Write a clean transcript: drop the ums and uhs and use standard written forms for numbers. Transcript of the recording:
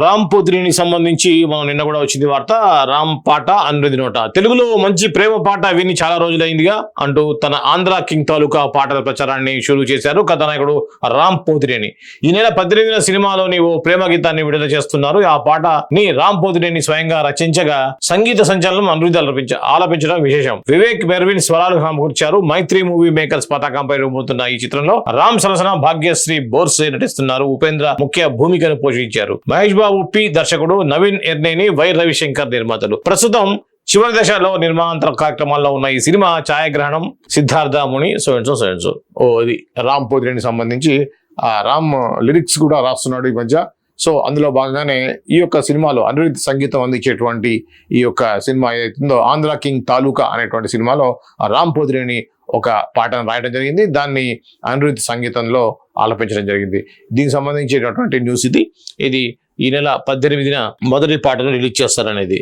రామ్ పోతినేనికి సంబంధించి మనం నిన్న కూడా వచ్చింది వార్త. రామ్ పాట అనురిది నోట, తెలుగులో మంచి ప్రేమ పాట విని చాలా రోజులైందిగా అంటూ తన ఆంధ్ర కింగ్ తాలూకా పాటల ప్రచారాన్ని షురూ చేశారు కథానాయకుడు రామ్ పోతినేని. ఈ నెల 18న సినిమాలోని ఓ ప్రేమ గీతాన్ని విడుదల చేస్తున్నారు. ఆ పాటని రామ్ పోతినేని స్వయంగా రచించగా సంగీత సంచలనం అనురిది ఆలపించడం విశేషం. వివేక్ మెర్విన్ స్వరాలు సమకూర్చారు. మైత్రి మూవీ మేకర్స్ పతాకంపై రూపొందుతున్న ఈ చిత్రంలో రామ్ సరసన భాగ్యశ్రీ బోర్సే నటిస్తున్నారు. ఉపేంద్ర ముఖ్య భూమికను పోషించారు. మహేష్ బాబు పి దర్శకుడు, నవీన్ ఎర్నేని, వై రవిశంకర్ నిర్మాతలు. ప్రస్తుతం చివరి దశలో నిర్మాణ కార్యక్రమాల్లో ఉన్న ఈ సినిమా ఛాయాగ్రహణం సిద్ధార్థ ముని సో ఇది రామ్ పోతినేనికి సంబంధించి ఆ రామ్ లిరిక్స్ కూడా రాస్తున్నాడు ఈ మధ్య. సో అందులో భాగంగానే ఈ యొక్క సినిమాలో అనురిత్ సంగీతం అందించేటువంటి ఈ యొక్క సినిమా ఏదైతుందో ఆంధ్ర కింగ్ తాలూకా అనేటువంటి సినిమాలో రామ్ పోతినేని ఒక పాటను రాయడం జరిగింది. దాన్ని అనురిత్ సంగీతంలో ఆలపించడం జరిగింది. దీనికి సంబంధించినటువంటి న్యూస్ ఇది ఈ నెల 18న మొదటి పాటను రిలీజ్ చేస్తారనేది.